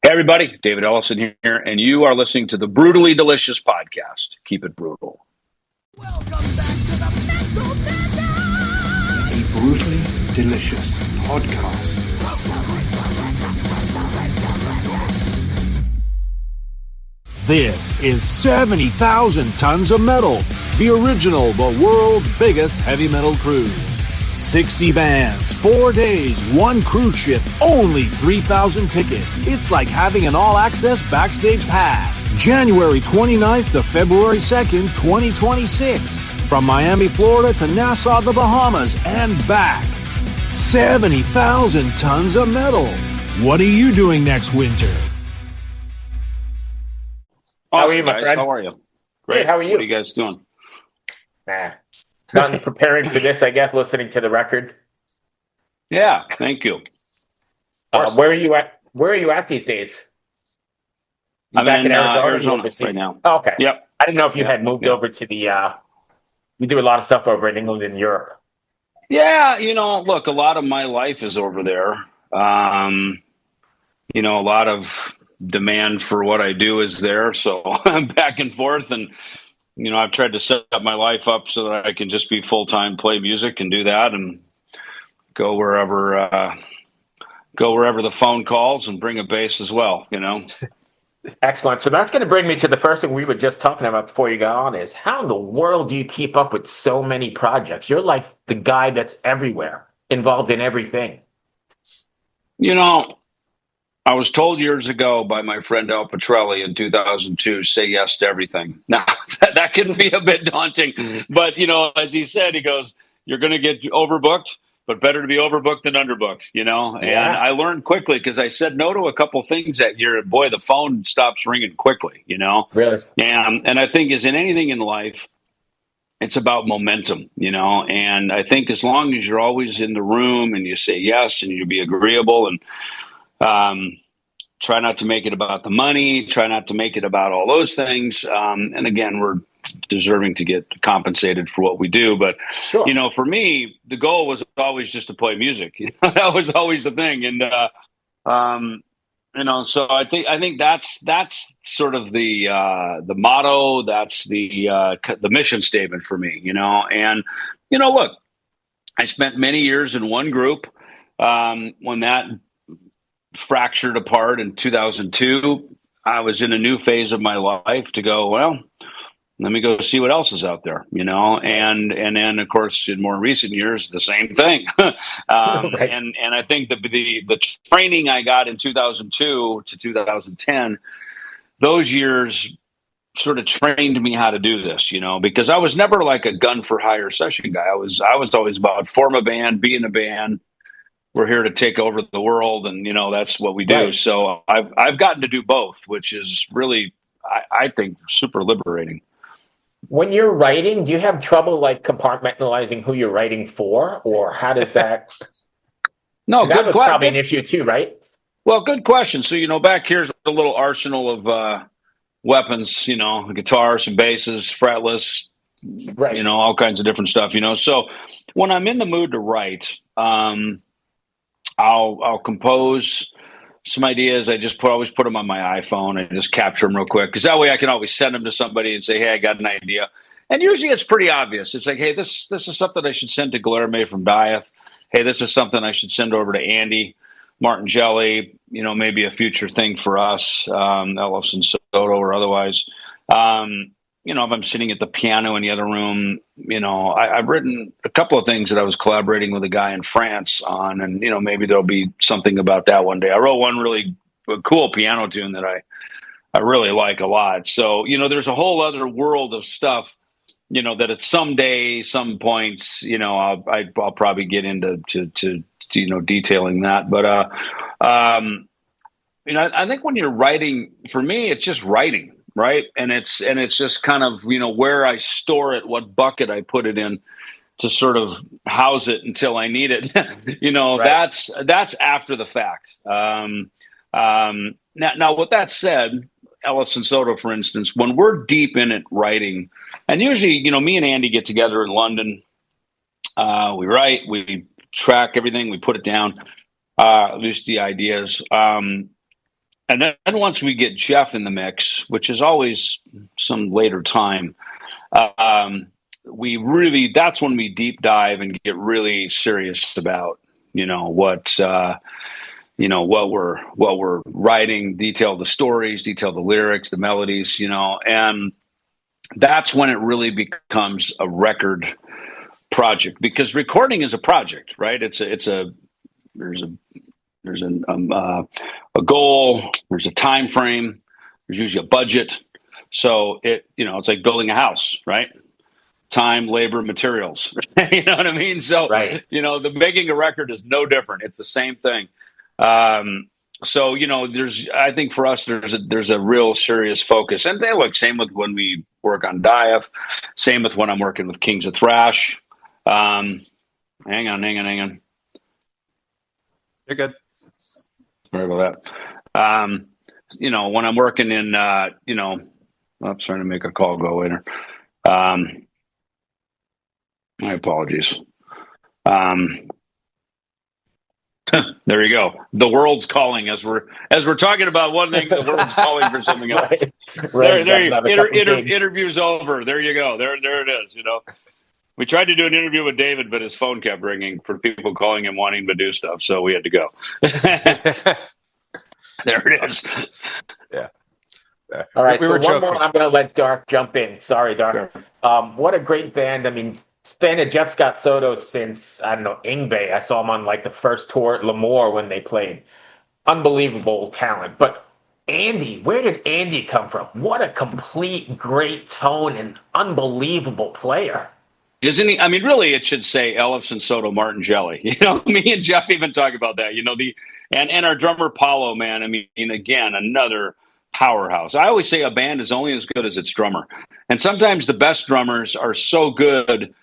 Hey, everybody, David Ellefson here, and you are listening to the Brutally Delicious podcast. Keep it brutal. Welcome back to the Mental A brutally delicious podcast. This is 70,000 Tons of Metal, the original, the world's biggest heavy metal cruise. 60 bands, 4 days, one cruise ship, only 3,000 tickets. It's like having an all-access backstage pass. January 29th to February 2nd, 2026. From Miami, Florida to Nassau, the Bahamas, and back. 70,000 Tons of Metal. What are you doing next winter? Awesome, How are you, my guys. friend? How are you? Great. Good, how are you? What are you guys doing? Not preparing for this, I guess, listening to the record. Yeah, thank you. Where are you at? Where are you at these days? You I'm back in in Arizona, Arizona overseas? right now. Oh, okay. Yep. I didn't know if you had moved over to the. You do a lot of stuff over in England and Europe. Yeah, look, a lot of my life is over there. A lot of demand for what I do is there. So I'm back and forth. And, I've tried to set up my life up so that I can just be full-time, play music and do that and go wherever the phone calls and bring a bass as well, Excellent. So that's going to bring me to the first thing we were just talking about before you got on is how in the world do you keep up with so many projects? You're like the guy that's everywhere, involved in everything. I was told years ago by my friend Al Petrelli in 2002, say yes to everything. Now, that can be a bit daunting. But, as he said, he goes, you're going to get overbooked, but better to be overbooked than underbooked, And I learned quickly because I said no to a couple things that year. Boy, the phone stops ringing quickly, Really? And I think as in anything in life, it's about momentum, And I think as long as you're always in the room and you say yes and you be agreeable and try not to make it about the money, try not to make it about all those things. And again, we're deserving to get compensated for what we do. But, Sure. For me, the goal was always just to play music. That was always the thing. And, so I think that's sort of the motto. That's the mission statement for me, and, look, I spent many years in one group. When that fractured apart in 2002, I was in a new phase of my life to go, well, let me go see what else is out there, and then of course in more recent years, the same thing. Right. And I think the training I got in 2002 to 2010, those years sort of trained me how to do this, because I was never like a gun for hire session guy. I was always about form a band, be in a band. We're here to take over the world, and that's what we do. Right. So I've gotten to do both, which is really, I think, super liberating. When you're writing, do you have trouble like compartmentalizing who you're writing for, or how does that? No, that was probably an issue too, right? Well, good question. So back here's a little arsenal of weapons. A guitar, some basses, fretless, right? All kinds of different stuff. So when I'm in the mood to write, I'll compose some ideas. I just always put them on my iPhone and just capture them real quick, because that way I can always send them to somebody and say, hey, I got an idea. And usually it's pretty obvious. It's like, hey, this is something I should send to Guilherme from Dieth. Hey, this is something I should send over to Andy Martingelli, maybe a future thing for us, Ellfeson, Soto, or otherwise. If I'm sitting at the piano in the other room, I've written a couple of things that I was collaborating with a guy in France on, and, maybe there'll be something about that one day. I wrote one really cool piano tune that I really like a lot. So, there's a whole other world of stuff, that at someday, some points, I'll probably get into detailing that. But, I think when you're writing, for me, it's just writing. Right. And it's just kind of, where I store it, what bucket I put it in to sort of house it until I need it. Right. That's after the fact. Now, with that said, Ellfeson Soto, for instance, when we're deep in it writing, and usually, me and Andy get together in London, we write, we track everything, we put it down, at least the ideas. And then once we get Jeff in the mix, which is always some later time, that's when we deep dive and get really serious about, what we're writing, detail the stories, detail the lyrics, the melodies, and that's when it really becomes a record project, because recording is a project, right? There's a goal, there's a time frame, there's usually a budget. So it's like building a house, right? Time, labor, materials. You know what I mean? So, Right. The making a record is no different. It's the same thing. So, I think for us, there's a real serious focus. And they look, same with when we work on Dive, same with when I'm working with Kings of Thrash. Hang on. You're good. Sorry about that. When I'm working in, I'm trying to make a call go later. My apologies. There you go. The world's calling as we're talking about one thing. The world's calling for something else. Right. Interview's over. There you go. There it is. We tried to do an interview with David, but his phone kept ringing for people calling him wanting to do stuff, so we had to go. There it is. Yeah. All right. We So were one joking. more, and I'm going to let Dark jump in. Sorry, Dark. Sure. What a great band. I mean, fan of Jeff Scott Soto since, I don't know, Ingve. I saw him on like the first tour at Lemoore when they played. Unbelievable talent. But Andy, where did Andy come from? What a complete great tone and unbelievable player. Isn't he? I mean, really, it should say Ellefson, Soto, Martin, Jelly. Me and Jeff even talk about that. And our drummer Paulo, man. I mean, again, another powerhouse. I always say a band is only as good as its drummer, and sometimes the best drummers are so good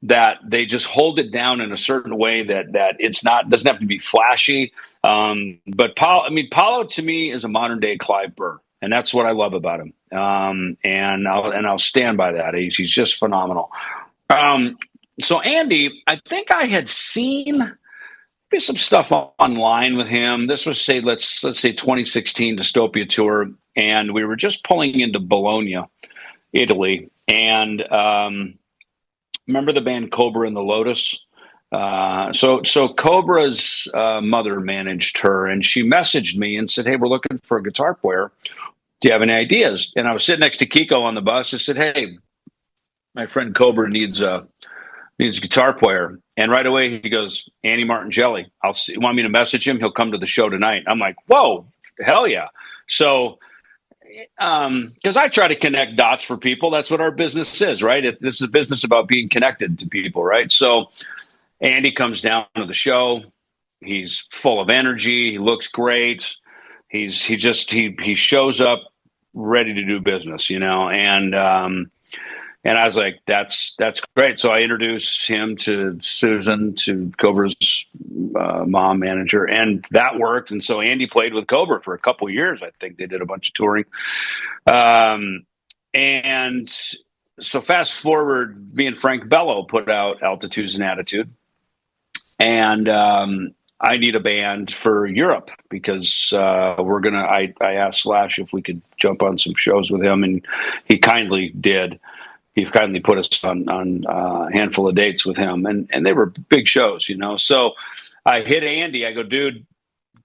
that they just hold it down in a certain way that doesn't have to be flashy. But Paulo to me is a modern day Clive Burr, and that's what I love about him. And I'll stand by that. He's just phenomenal. So Andy, I think I had seen maybe some stuff online with him. This was let's say 2016 Dystopia tour, and we were just pulling into Bologna, Italy, and remember the band Cobra and the Lotus? So Cobra's mother managed her, and she messaged me and said, "Hey, we're looking for a guitar player. Do you have any ideas?" And I was sitting next to Kiko on the bus. I said, "Hey, my friend Cobra needs a guitar player." And right away he goes, "Andy Martingelli. You want me to message him? He'll come to the show tonight." I'm like, whoa, hell yeah. So, because I try to connect dots for people. That's what our business is, right? This is a business about being connected to people, right? So Andy comes down to the show. He's full of energy. He looks great. He shows up ready to do business, and I was like, that's great. So I introduced him to Susan, to Cobra's mom manager, and that worked. And so Andy played with Cobra for a couple of years. I think they did a bunch of touring. And so fast forward, me and Frank Bello put out Altitudes and Attitude. And I need a band for Europe because I asked Slash if we could jump on some shows with him, and he kindly did. He kindly put us on a handful of dates with him, and they were big shows, So I hit Andy. I go, "Dude,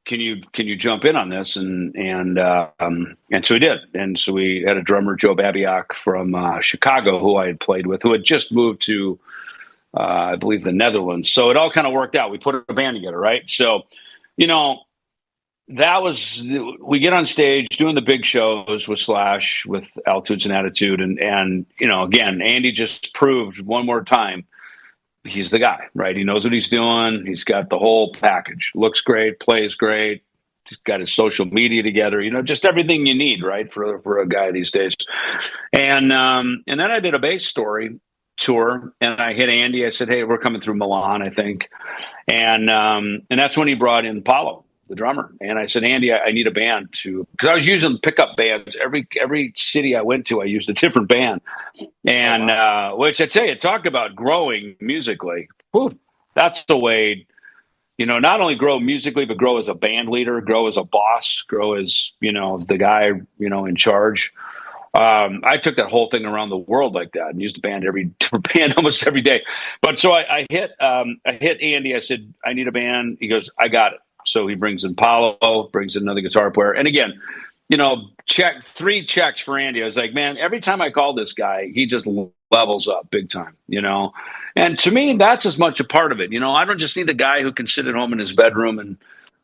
can you jump in on this?" And so he did. And so we had a drummer, Joe Babiak from Chicago, who I had played with, who had just moved to I believe the Netherlands. So it all kind of worked out. We put a band together, right? So, we get on stage doing the big shows with Slash, with Altitudes and Attitude. And again, Andy just proved one more time he's the guy, right? He knows what he's doing. He's got the whole package. Looks great, plays great. He's got his social media together, just everything you need, right? For a guy these days. And then I did a bass story tour, and I hit Andy. I said, "Hey, we're coming through Milan, I think." And that's when he brought in Paulo, the drummer. And I said, "Andy, I need a band because I was using pickup bands. Every city I went to, I used a different band. And which I tell you, talk about growing musically. Whew, that's the way not only grow musically, but grow as a band leader, grow as a boss, grow as, the guy, in charge. I took that whole thing around the world like that and used the band almost every day. But so I hit Andy. I said, I need a band. He goes, I got it. So he brings in Paulo, brings in another guitar player. And again, three checks for Andy. I was like, man, every time I call this guy, he just levels up big time, And to me, that's as much a part of it. I don't just need a guy who can sit at home in his bedroom and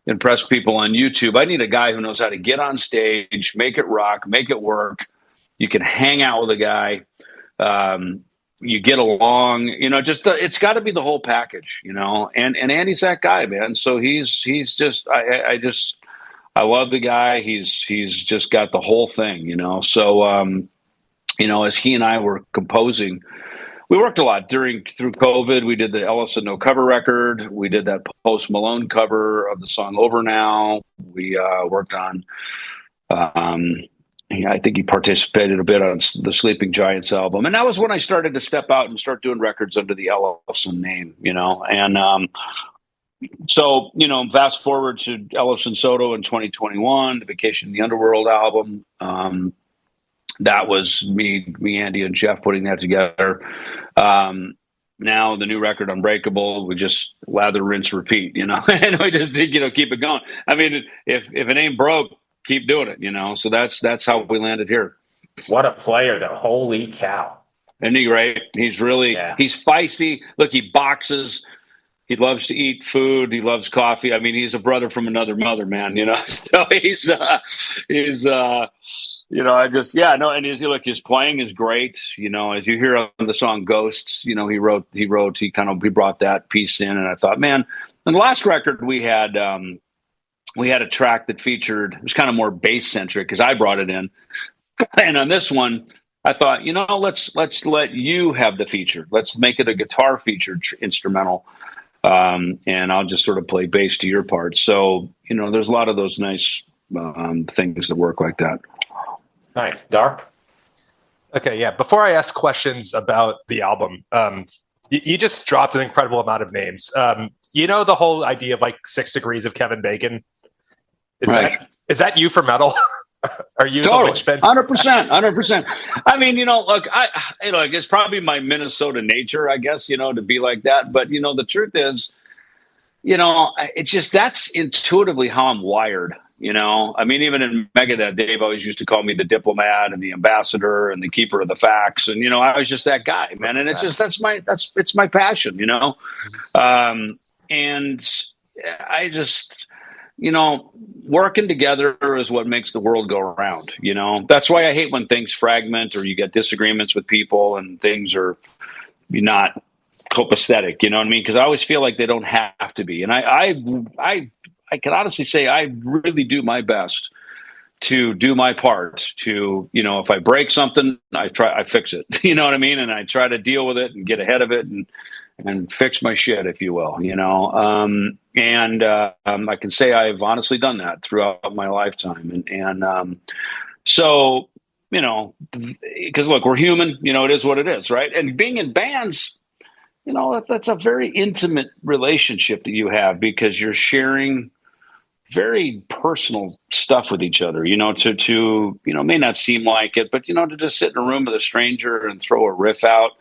impress people on YouTube. I need a guy who knows how to get on stage, make it rock, make it work. You can hang out with a guy. You get along, it's got to be the whole package, and Andy's that guy, man. So he's just, I love the guy. He's just got the whole thing, So, as he and I were composing, we worked a lot through COVID. We did the Ellefson No Cover record. We did that Post Malone cover of the song Over Now. We worked on, I think he participated a bit on the Sleeping Giants album. And that was when I started to step out and start doing records under the Ellefson name, And so, fast forward to Ellfeson Soto in 2021, the Vacation in the Underworld album. That was me, Andy, and Jeff putting that together. Now the new record, Unbreakable, we just lather, rinse, repeat, and we just keep it going. I mean, if it ain't broke, keep doing it, So that's how we landed here. What a player, though. Holy cow. Isn't he great? He's really, he's feisty. Look, he boxes. He loves to eat food. He loves coffee. I mean, he's a brother from another mother, man, So and his playing is great. As you hear on the song Ghosts, he brought that piece in, and I thought, man, on the last record we had a track that featured, it was kind of more bass centric because I brought it in. And on this one, I thought, let's let you have the feature. Let's make it a guitar featured instrumental. And I'll just sort of play bass to your part. So, there's a lot of those nice things that work like that. Nice. Dark? Okay, yeah. Before I ask questions about the album, you just dropped an incredible amount of names. The whole idea of 6 degrees of Kevin Bacon? Is that you for metal? Are you totally, the linchpin? 100%. I mean, look, it's probably my Minnesota nature, I guess, to be like that. But, the truth is, it's just, that's intuitively how I'm wired, I mean, even in Megadeth, Dave always used to call me the diplomat and the ambassador and the keeper of the facts. And, I was just that guy, man. And it's just, it's my passion, and I just, working together is what makes the world go around. That's why I hate when things fragment or you get disagreements with people and things are not copacetic. You know what I mean? Because I always feel like they don't have to be. And I can honestly say I really do my best to do my part. To if I break something, I fix it. You know what I mean? And I try to deal with it and get ahead of it and fix my shit, if you will, I can say I've honestly done that throughout my lifetime. So, because look, we're human, it is what it is. Right. And being in bands, that's a very intimate relationship that you have because you're sharing very personal stuff with each other, to may not seem like it, but, to just sit in a room with a stranger and throw a riff out.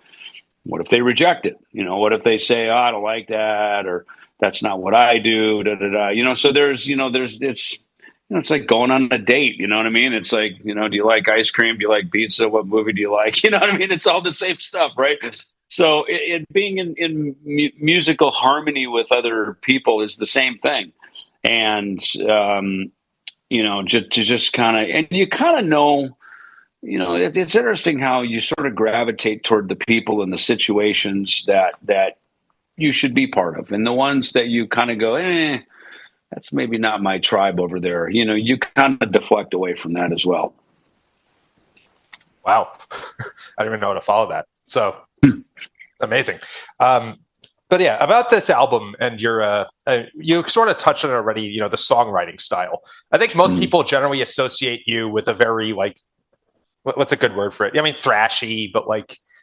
What if they reject it? What if they say, oh, I don't like that, or that's not what I do, so it's like going on a date, you know what I mean? It's like, do you like ice cream? Do you like pizza? What movie do you like? You know what I mean? It's all the same stuff, right? So it being in musical harmony with other people is the same thing. And, just kind of, and you kind of know, it's interesting how you sort of gravitate toward the people and the situations that you should be part of. And the ones that you kind of go, that's maybe not my tribe over there. You kind of deflect away from that as well. Wow. I don't even know how to follow that. So amazing. But yeah, about this album and your, you sort of touched on it already, the songwriting style. I think most people generally associate you with a very what's a good word for it? I mean, thrashy, but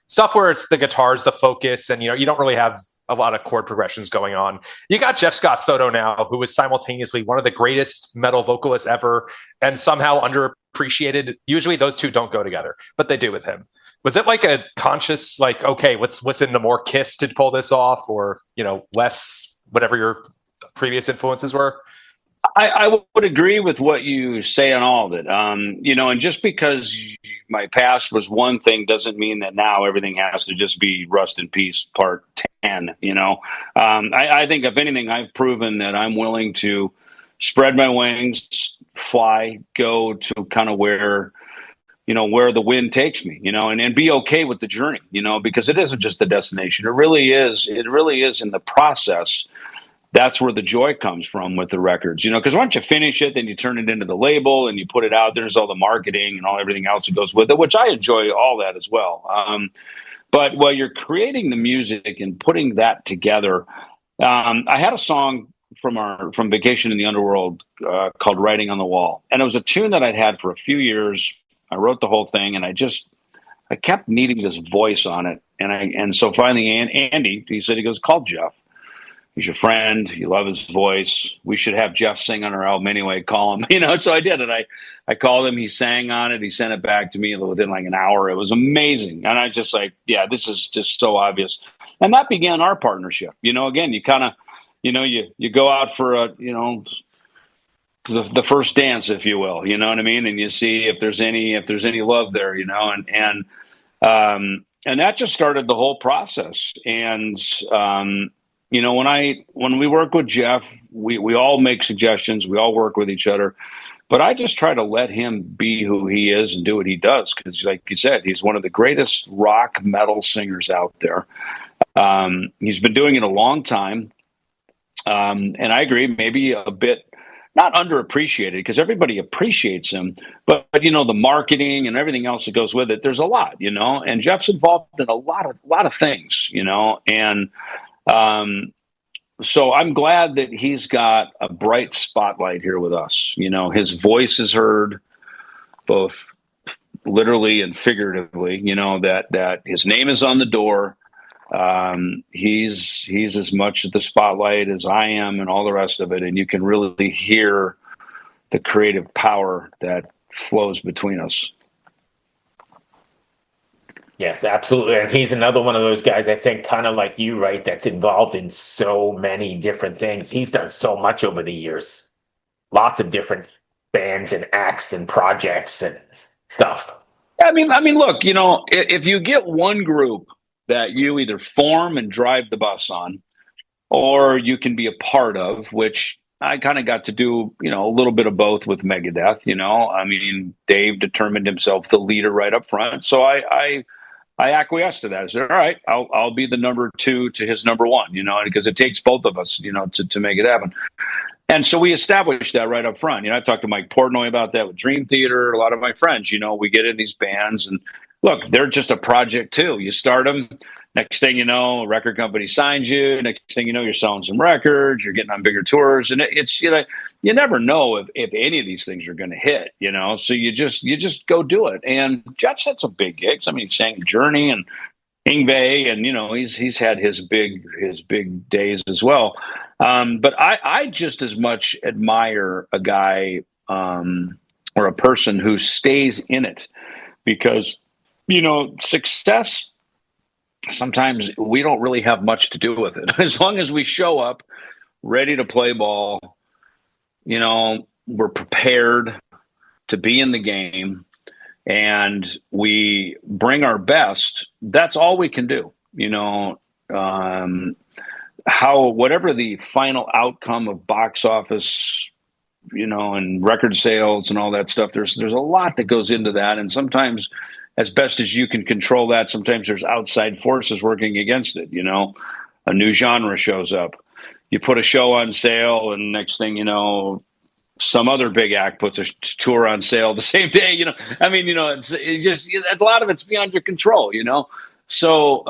stuff where it's the guitar's the focus and, you don't really have a lot of chord progressions going on. You got Jeff Scott Soto now, who is simultaneously one of the greatest metal vocalists ever and somehow underappreciated. Usually those two don't go together, but they do with him. Was it like a conscious, like, okay, what's in the more Kiss to pull this off, or, you know, less whatever your previous influences were? I would agree with what you say on all of it. You know, and just because my past was one thing doesn't mean that now everything has to just be Rust in Peace Part 10. You know, I think if anything, I've proven that I'm willing to spread my wings, fly, go to kind of where, you know, where the wind takes me, you know, and be okay with the journey, you know, because it isn't just the destination. It really is in the process. That's where the joy comes from with the records, you know, because once you finish it, then you turn it into the label and you put it out. There's all the marketing and all everything else that goes with it, which I enjoy all that as well. But while you're creating the music and putting that together, I had a song from Vacation in the Underworld called Writing on the Wall. And it was a tune that I'd had for a few years. I wrote the whole thing and I kept needing this voice on it. And so finally Andy, he goes, call Jeff. He's your friend. You love his voice. We should have Jeff sing on our album anyway. Call him, you know. So I did it. I called him. He sang on it. He sent it back to me within like an hour. It was amazing. And I was just like, yeah, this is just so obvious. And that began our partnership. You know, again, you kind of, you know, you go out for a, you know, the first dance, if you will. You know what I mean? And you see if there's any love there. You know, and that just started the whole process. And you know, when we work with Jeff, we all make suggestions. We all work with each other. But I just try to let him be who he is and do what he does. Because like you said, he's one of the greatest rock metal singers out there. He's been doing it a long time. And I agree, maybe a bit not underappreciated because everybody appreciates him. But, you know, the marketing and everything else that goes with it, there's a lot, you know. And Jeff's involved in a lot of things, you know. And so I'm glad that he's got a bright spotlight here with us. You know, his voice is heard both literally and figuratively, you know, that his name is on the door. He's as much at the spotlight as I am and all the rest of it. And you can really hear the creative power that flows between us. Yes, absolutely. And he's another one of those guys, I think, kind of like you, right, that's involved in so many different things. He's done so much over the years. Lots of different bands and acts and projects and stuff. I mean, look, you know, if you get one group that you either form and drive the bus on, or you can be a part of, which I kind of got to do, you know, a little bit of both with Megadeth, you know. I mean, Dave determined himself the leader right up front. So I acquiesced to that. I said, all right, I'll be the number two to his number one, you know, because it takes both of us, you know, to make it happen. And so we established that right up front. You know, I talked to Mike Portnoy about that with Dream Theater. A lot of my friends, you know, we get in these bands and look, they're just a project too. You start them. Next thing you know, a record company signs you. Next thing you know, you're selling some records. You're getting on bigger tours, and it's, you know, you never know if any of these things are going to hit. You know, so you just go do it. And Jeff's had some big gigs. I mean, he sang Journey and Yngwie, and you know, he's had his big days as well. But I just as much admire a guy or a person who stays in it, because you know, success, sometimes we don't really have much to do with it. As long as we show up ready to play ball, you know, we're prepared to be in the game and we bring our best. That's all we can do, you know. Whatever the final outcome of box office, you know, and record sales and all that stuff, there's a lot that goes into that. And sometimes, as best as you can control that, sometimes there's outside forces working against it. You know, a new genre shows up. You put a show on sale, and next thing you know, some other big act puts a tour on sale the same day. You know, I mean, you know, it just a lot of it's beyond your control. You know, so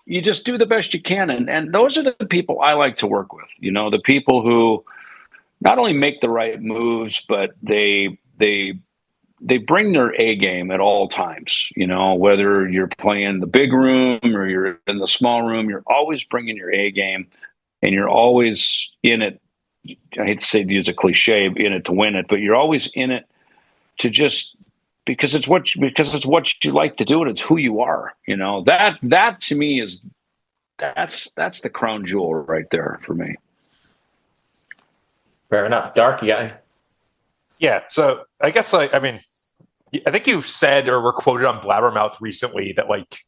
you just do the best you can, and those are the people I like to work with. You know, the people who not only make the right moves, but they they bring their A game at all times. You know, whether you're playing the big room or you're in the small room, you're always bringing your A game, and you're always in it. I hate to say to use a cliche, in it to win it, but you're always in it to just because it's what you like to do and it's who you are. You know, that to me is that's the crown jewel right there for me. Fair enough. Dark, yeah. Yeah. So I guess I mean, I think you've said or were quoted on Blabbermouth recently that like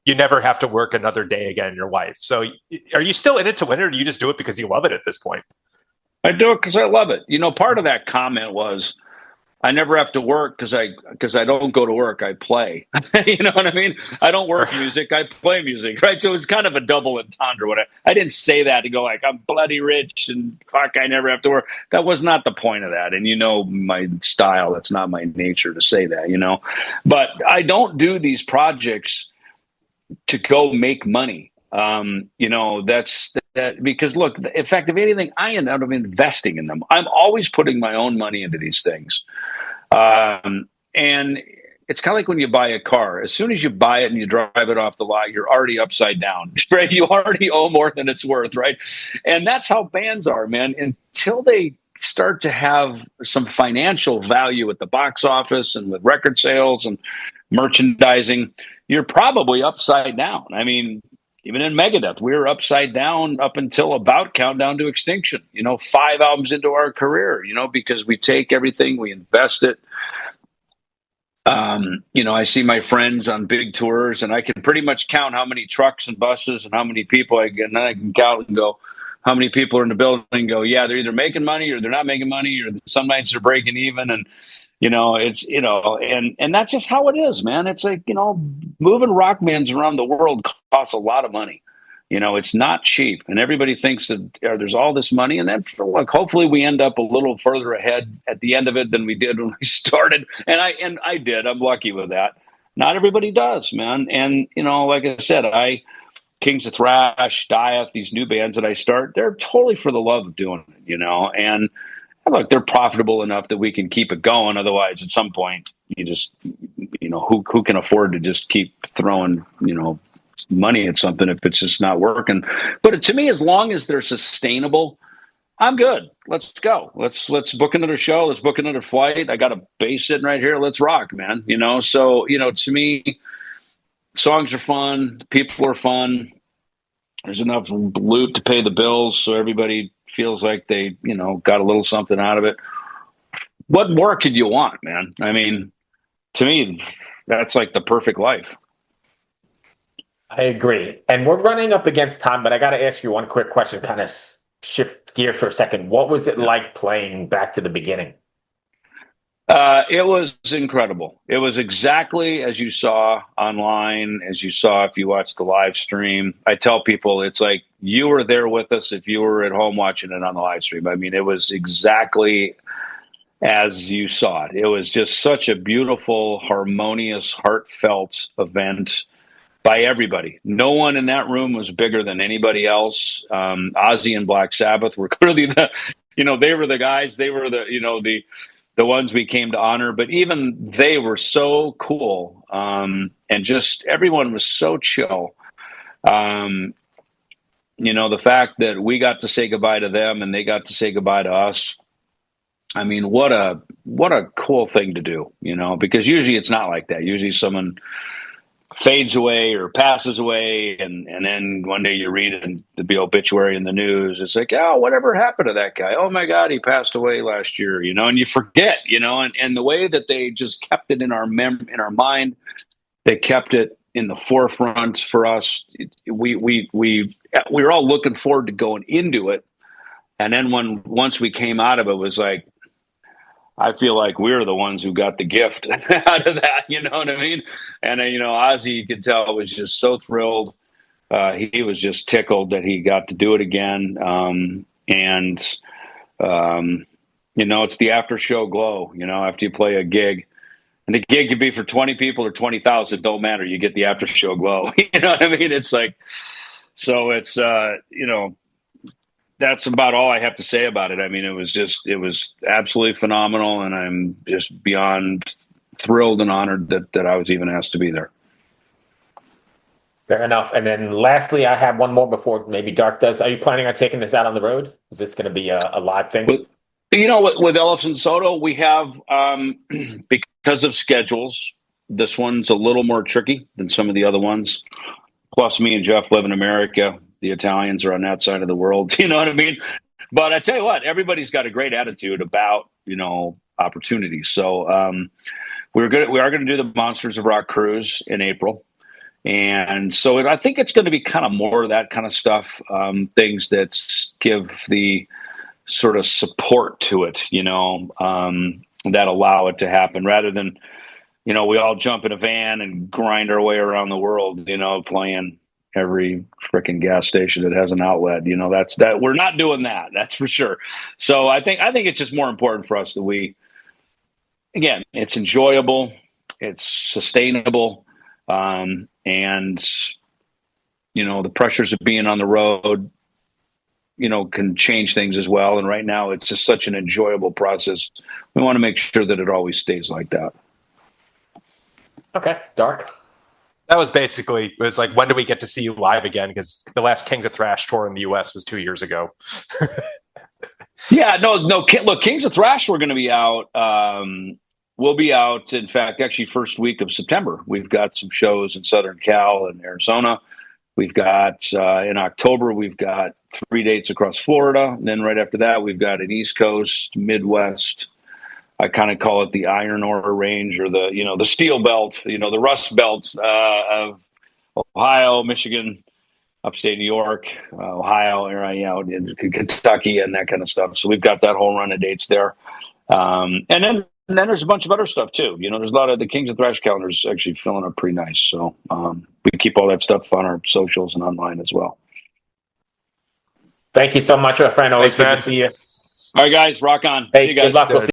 you never have to work another day again in your life. So are you still in it to win it, or do you just do it because you love it at this point? I do it because I love it. You know, part of that comment was I never have to work because I don't go to work. I play. You know what I mean? I don't work music. I play music, right? So it's kind of a double entendre. I didn't say that to go like I'm bloody rich and fuck, I never have to work. That was not the point of that. And you know my style. That's not my nature to say that. You know, but I don't do these projects to go make money. You know, that's that because look, in fact, if anything, I end up investing in them. I'm always putting my own money into these things. And it's kind of like when you buy a car. As soon as you buy it and you drive it off the lot, you're already upside down, right? You already owe more than it's worth, right? And that's how bands are, man. Until they start to have some financial value at the box office and with record sales and merchandising, you're probably upside down. I mean, even in Megadeth, we were upside down up until about Countdown to Extinction, you know, 5 albums into our career, you know, because we take everything, we invest it. You know, I see my friends on big tours and I can pretty much count how many trucks and buses and how many people and then I can count and go, how many people are in the building and go, yeah, they're either making money or they're not making money, or some nights they're breaking even. And, you know, it's, you know, and that's just how it is, man. It's like, you know, moving rock bands around the world costs a lot of money. You know, it's not cheap. And everybody thinks that there's all this money. And then, look, hopefully we end up a little further ahead at the end of it than we did when we started. And I did. I'm lucky with that. Not everybody does, man. And, you know, like I said, Kings of Thrash, Dieth, these new bands that I start, they're totally for the love of doing it, you know. And look, they're profitable enough that we can keep it going. Otherwise, at some point, you just, you know, who can afford to just keep throwing, you know, money at something if it's just not working. But to me, as long as they're sustainable, I'm good. Let's go. Let's book another show. Let's book another flight. I got a bass sitting right here. Let's rock, man. You know, so, you know, to me, songs are fun. People are fun. There's enough loot to pay the bills, so everybody feels like they, you know, got a little something out of it. What more could you want, man? I mean, to me, that's like the perfect life. I agree. And we're running up against time, but I got to ask you one quick question, kind of shift gear for a second. What was it like playing back to the beginning? It was incredible. It was exactly as you saw online, as you saw if you watched the live stream. I tell people it's like you were there with us if you were at home watching it on the live stream. I mean, it was exactly as you saw it. It was just such a beautiful, harmonious, heartfelt event by everybody. No one in that room was bigger than anybody else. Ozzy and Black Sabbath were clearly they were the guys. They were the ones we came to honor, but even they were so cool. And just everyone was so chill. The fact that we got to say goodbye to them and they got to say goodbye to us. I mean, what a cool thing to do, because usually it's not like that. Usually someone fades away or passes away, and then one day you read it in the obituary in the news. It's like, oh, whatever happened to that guy? Oh my God, he passed away last year, and you forget, and the way that they just kept it in our mind, they kept it in the forefront for us. We were all looking forward to going into it, and then once we came out of it, was like, I feel like we're the ones who got the gift out of that, you know what I mean? And, Ozzy, you could tell, was just so thrilled. He was just tickled that he got to do it again. It's the after show glow, after you play a gig. And the gig could be for 20 people or 20,000, don't matter. You get the after show glow. You know what I mean? It's like, so it's, that's about all I have to say about it. I mean, it was absolutely phenomenal, and I'm just beyond thrilled and honored that I was even asked to be there. Fair enough. And then lastly, I have one more before maybe Dark does. Are you planning on taking this out on the road? Is this going to be a live thing? With Ellefson Soto, we have, because of schedules, this one's a little more tricky than some of the other ones. Plus, me and Jeff live in America. The Italians are on that side of the world. You know what I mean? But I tell you what, everybody's got a great attitude about, opportunities. So we are going to do the Monsters of Rock cruise in April. And so I think it's going to be kind of more of that kind of stuff, things that give the sort of support to it, that allow it to happen rather than, we all jump in a van and grind our way around the world, playing every freaking gas station that has an outlet. That we're not doing that. That's for sure. So I think it's just more important for us that it's enjoyable, it's sustainable. And the pressures of being on the road, can change things as well. And right now it's just such an enjoyable process. We want to make sure that it always stays like that. Okay. Dark. That was basically, it was like, when do we get to see you live again? Because the last Kings of Thrash tour in the US was 2 years ago. Yeah, no. Look, Kings of Thrash, we're going to be out. We'll be out, in fact, actually first week of September. We've got some shows in Southern Cal and Arizona. We've got, in October, we've got 3 dates across Florida. And then right after that, we've got an East Coast, Midwest. I kind of call it the iron ore range, or the steel belt, the rust belt of Ohio, Michigan, upstate New York, Ohio, in Kentucky, and that kind of stuff. So we've got that whole run of dates there. And then there's a bunch of other stuff too. There's a lot of the Kings of Thrash calendars actually filling up pretty nice. So we keep all that stuff on our socials and online as well. Thank you so much, my friend. Always good to see you. All right, guys, rock on. Hey, see you guys. Good luck. We'll see